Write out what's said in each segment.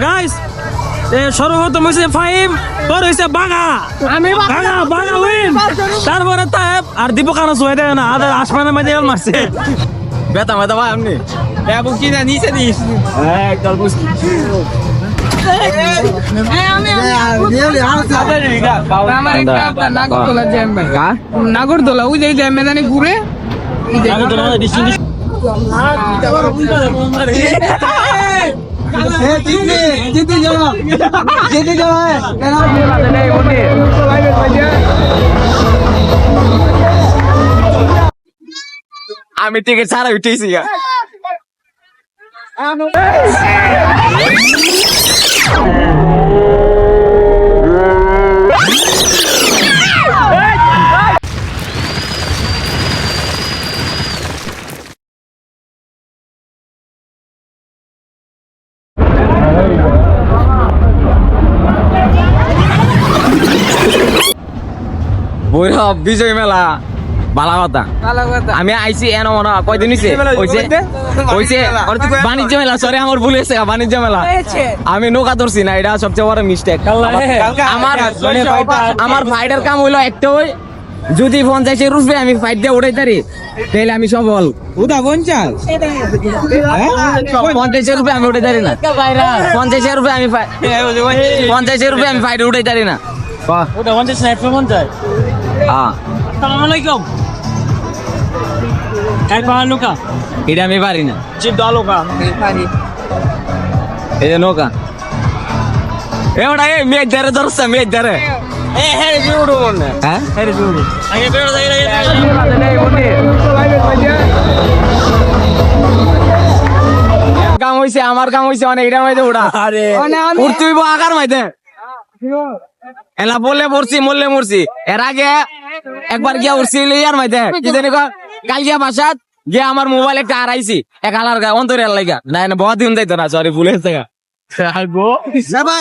Guys সর্বপ্রথম হয়েছে ফাইম, পর হয়েছে বাঘা। আমি বাঘা উইন, তারপরে তাইব আর দীপক আনা সয়ে দেয় না, আদার আসমানের মধ্যে মারছে। বেতা মেতা ভাই আপনি এবং কি না নিচে দিস একদম নাগরদোলা ওই যে মেদানে ঘুরে আমি টিকিট ছাড়া উঠেছি বৈরব বিজয় মেলা বালা কথা আমি আইছি এন মনে কয়দিন হইছে বাণিজ্য মেলা সরি আমার ভুল হয়েছে বাণিজ্য মেলা আমি নৌকা ধরছি না এটা সবচেয়ে বড় মিস্টেক আমার ফাইটের কাম হইলো একটা ওই যদি 50 রুপে আমি ফাইট দিয়ে উঠাই তারি তাহলে আমি সফল 50 রুপে আমি উঠাই তারি না 50 রুপে আমি 50 রুপে আমি ফাইট উঠাই তারি না এটা আমি পারি না এই যে নৌকা এওটা মেঘ ধারে ধরছে মেঘ ধারে কাম হইছে আমার কাম হইছে অনেক এটা মাইতে ওটা উঠতে হইব আকার মাইতে এলা বললে মরছি মরলে মরছি এর আগে একবার গিয়া উঠছি ইয়ার মাইতে কি জানি কালকিয়া বাসাত গিয়া আমার মোবাইল একটা হারাইছি এক হালার গায়ে অন্তরের লাগা না না বহুত দিন যাইতো না সরি ভুলে গেছে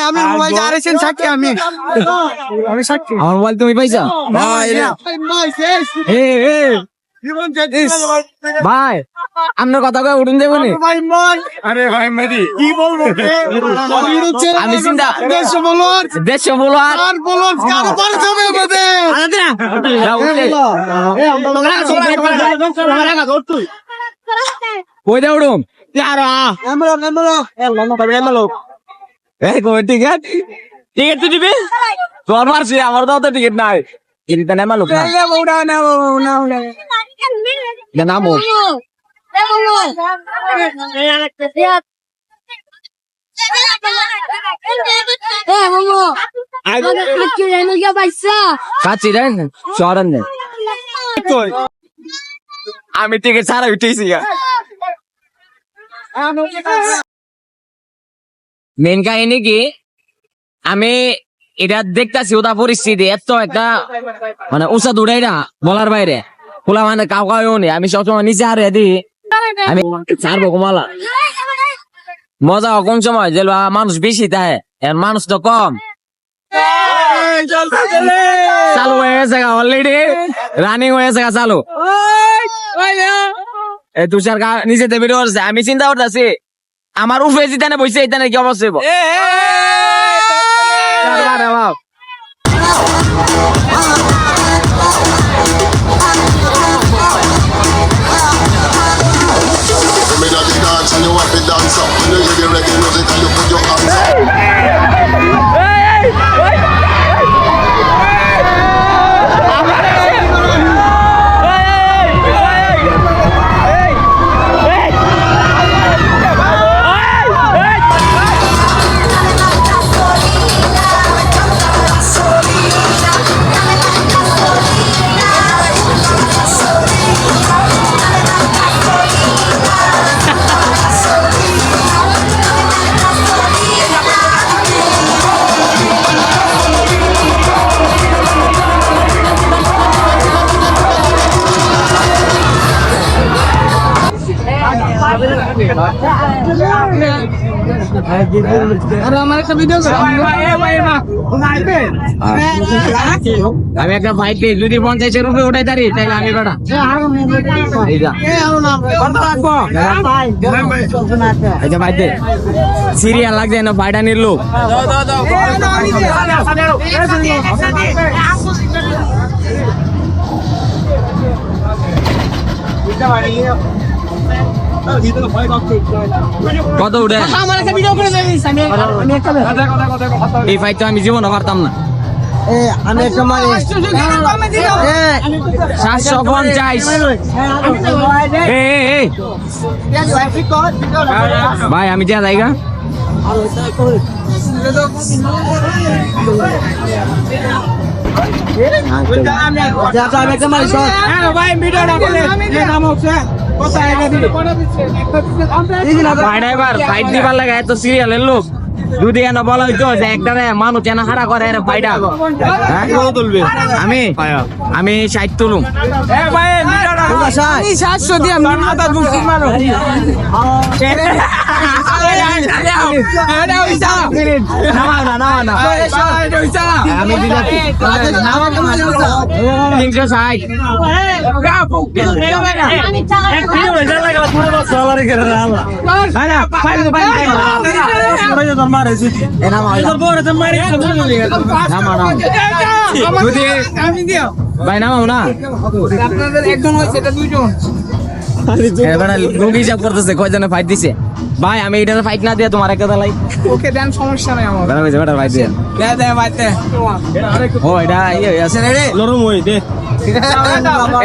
আমি মোবাইল হারাইছেন সাক্ষী আমি সাক্ষী আমার মোবাইল তুমি পাইছো ভাই আপনার কথা কয়ে উঠুন দেবো নি আরে ভাই মেরি কি বলবো আমি চিন্তা দেশ বলো আর বলো কারো পারে যাবে কই দে উঠুম টিকিট তো দিবি তোর মারছি আমার তো টিকিট নাই টিকিট নেমা লোক নামো আমি টিকিট ছাড়া উঠেছি মেন কাহিনী কি আমি এটা দেখতেছি ওটা পরিস্থিতি এত একটা মানে উঁচা দৌড়াই না বলার বাইরে খোলা মানে কাউ কাউ নেই আমি সবসময় নিচে হারিয়ে দিই আমি ছাড়বো কমালা মজা কম সময় যে মানুষ বেশি তাই মানুষ তো কম চালু হয়ে গেছে অলরেডি রানিং হয়ে গেছে চালু এই তুষার নিচে দেবে আমি চিন্তা করতেছি আমার উঠে জিতানে বসে এখানে কি অবস্থা আমি একটা ফাইট পেয়ে যদি 50 রুপি উঠাই তারি তাহলে আমি বেটা ভাইতে সিরিয়াল লাগছে না ভাইটা নিল লোক কত উঠে এই ফাইট তো আমি জীবনও পারতাম না আমি একটা মারি 750 ভাই আমি যা জায়গা আমি একটা মারি ফাইট দিবার লাগে এত সিরিয়ালের লোক যদি এনে বলা হইতো যে একটা মানুষ এনে হারা করে ফাইটা আমি 60 তুলুম আমি 360 ভাই নামাও না রোগী হিসাব করতেছে কয়জনে ফাইট দিছে ভাই আমি এটা ফাইট না দিয়ে তোমার একটা লাই ওকে দেন সমস্যা নাই আমার বেটা ফাইট দিয়ে ও এটা ইয়ে আছে রে লরম হই দে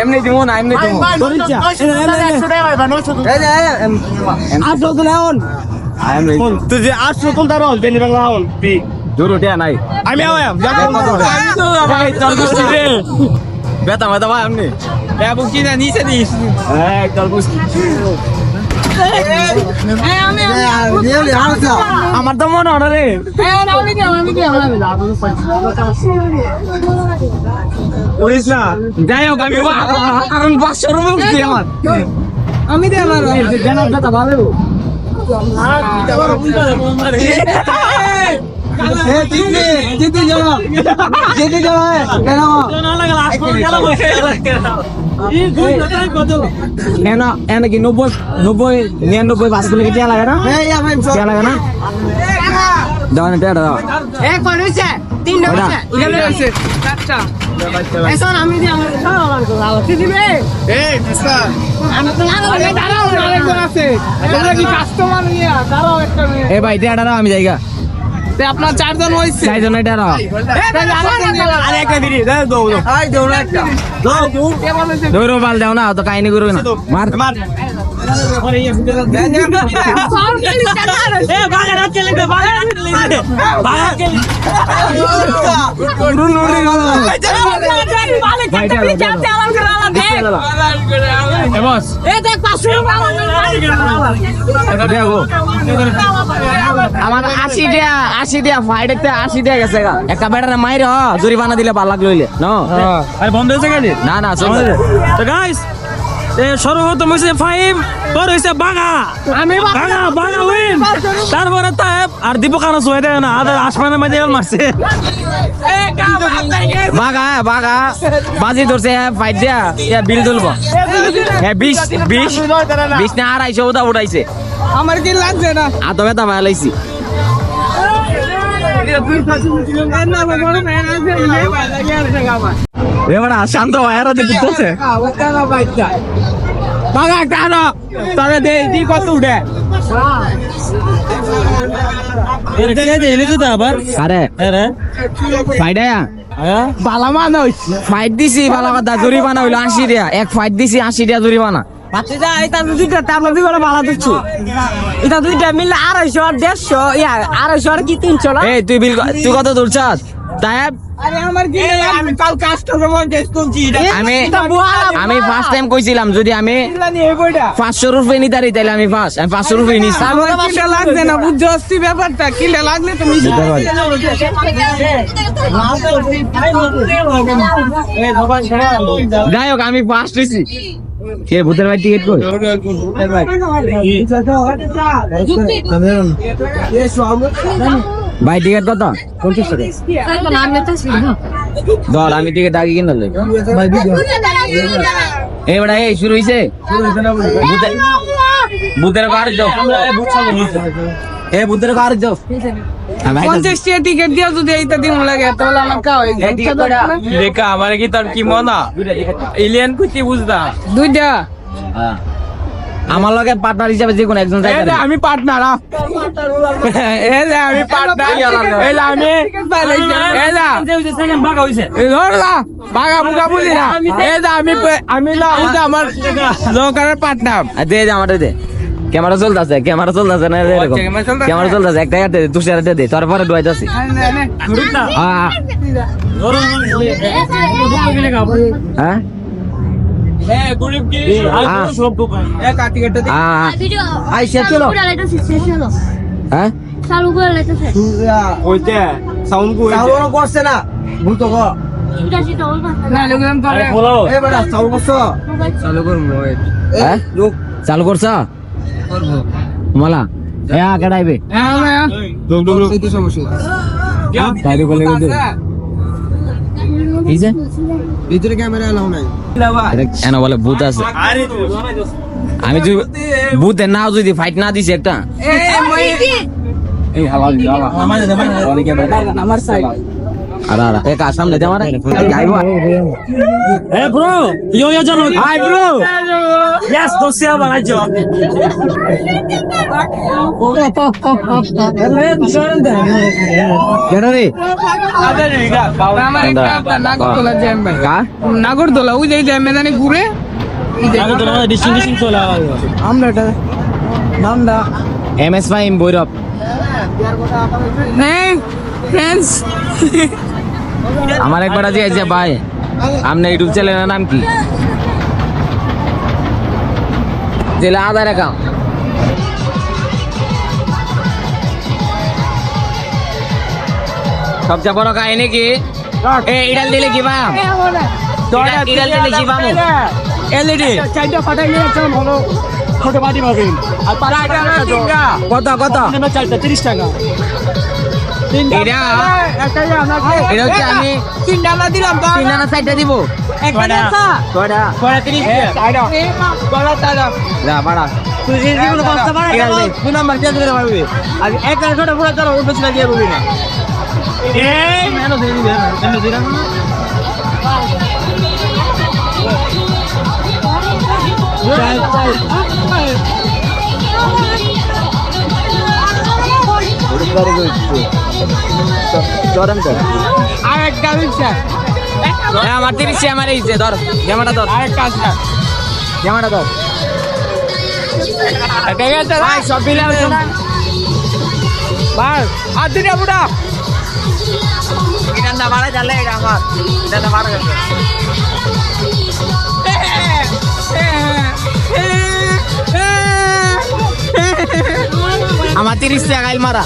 এমনি দিব না এমনি দিব তুই যে 800 তুলতা রস বেনি বাংলা হল জোর উঠিয়া নাই আমি আওয়াম ভাই তোর গুষ্টি রে বেটা মাথা ভাই এমনি বুকি না নিচে দিস তোর গুষ্টি আমার তো মনে হয় রে উড়িস না যাই হোক আমি কারণ 500 রুপি উঠছি আমার আমি দে আমার ভালো কি 90-99 বাস গুলো কি লাগে না লাগে না দাও না দাও আমি দিয়ে কাস্টমার নিয়ে দাঁড়াও একটা এ ভাই দেড়া আমি জায়গা আপনার 4 জন হইছে 4 জন এটা দৌড়ো বাল দাও না তো কাহিনী করবে না মার আমার 80 টাকা ফাইট একটা 80 টাকা গেছে একটা বেটারে মাইরে জরিমানা দিলে ভালো লাগলো লইলে বন্ধ হয়েছে কেন না না চলবে তো গাইস সর্বপ্রথম হয়েছে ফাহিম পর হয়েছে বাগা বাগা উইন তারপরে তাইব আর দীপকানা সোয়ে দেয় না আদার আসমানের মধ্যে মারছে বাগা বাজি ধরছে ফাইট দিয়া বিল তুলবো হ্যাঁ 20 না 250 উঠাইছে আমার কি লাগছে না আত ব্যথা ভাই লাইছি এবার শান্ত ভাইয়ারা দিতেছে বাগা কেন তবে দি কত উঠে আবার আরে ফাইট বালা মানুষ ফাইট দিছি বালা কথা জরিমানা হইলো 80 টাকা এক ফাইট দিছি 80 টাকা জরিমানা এটা দুইটা আমরা দুইবার ভাড়া দিচ্ছি এটা দুইটা মিলে 250 আর 150 250 আর কি 300 না এই তুই কত দূর চাস তাইব আরে আমার কি আমি কাল কাস্টমার দেখছি আমি ফার্স্ট টাইম কইছিলাম যদি আমি 500 রুপি নিতারি তাহলে আমি 500 রুপি নিছি কিলে লাগবে না বুঝছো অস্তি ব্যাপারটা কিলে লাগলে তুমি যাই হোক আমি ফার্স্ট হইছি কে ভূতের ভাই টিকিট কই ভাই টিকিট কত 50 টাকা দর আমি টিকিট আগে কিনে লই এই বড়া এই শুরু হইছে ভূতের কার যাও এ ভূতের কার যাও 50 টাকা টিকিট দিয়া যদি এইটা দিন লাগে তাহলে আমার কা হই দেখা আমার কি তোর কি মনা এলিয়ান কুচি বুঝদা দুইটা আমার লগে পার্টনার হিসেবে যে কোন একজন যাই আমি পার্টনার এলে আমি পার্টনার এলে আমি এলা বাগা হইছে ধরলা বাগা বুগা বলি না এলে আমি না ওটা আমার লোকারের পার্টনার দে দে আমারে দে ক্যামেরা চলতেছে না এরকম ক্যামেরা চলতেছে একটা দে তুষার দে তারপরে ডুয়াইতাছি হ্যাঁ গরিব কি হ্যাঁ। সব দোকান আইসা চলো হ্যাঁ চালু করে লাইতেছে ওইতে সাউন্ড কো করছে না ভুল তো এটা সেটা ওই কথা না লোকজন করে বলো হ্যাঁ চালু করছ মালা এ কেডাইবে হ্যাঁ এই তো সমস্যা তাইলে বলে গো এই যে ভিতরে ক্যামেরা এলাও নাই এনা বলে ভূত আছে আরে আমি যদি ভূতের নাও যদি ফাইট না দিছি একটা এই হাওয়া আমার সাইড আরে আরে এক সামনে দে আমার যাইবো Hey bro, yo জানো হাই bro. Yes, দোসিয়া বানাইছো। কেন রে আমার একটা নাগরদোলা জ্যাম ভাই কা নাগরদোলা ওই যে জ্যাম মেদানে ঘুরে আগে তো আমাদের ডিস্টিংশন তো লাগা। আমরা এটা নামটা এমএস ফাইম বৈরব নেই ফ্রেন্ডস আমার একবার আছে যে ভাই আপনার ইউটিউব চ্যানেলের নাম কি জেলা আধার অ্যাকাউন্ট সবচেয়ে বড় কাহিনী কি ইডাল দিলে কি পাম ইডাল দিলে কি পাম এলইডি চাইটা ফাটাই নিয়ে একটা ভালো ছোট বাড়ি পাবেন আর কত কত চালটা 30 টাকা। এটা এটা হচ্ছে আমি তিনটা আমরা দিলাম তো তিন আনা সাইডটা দিব একটা দেখা কয়টা পরে 30 টাকা। বলা তারা যা বাড়া তুই যে কোনো বস্তা বাড়া ঠিক আছে। তুই নাম্বার দিয়ে দিতে পারবি আর এক ছোট পুরো চলো উঠে চলে দিয়ে বলবি না এই মেনো দিয়ে দিবে মেনো দিয়ে দাও। আর একটা দিচ্ছে আমার 30 আমার এই যে ধর জামাটা ধর আর একটা আছে জামাটা ধর ঠিক আছে ভাই সব মিলে আছে না বাস আর দিটা বুড়া এটা না মারা জানলে এটা আমার এটা না মারা গেছে আমার 30 টাকা মারা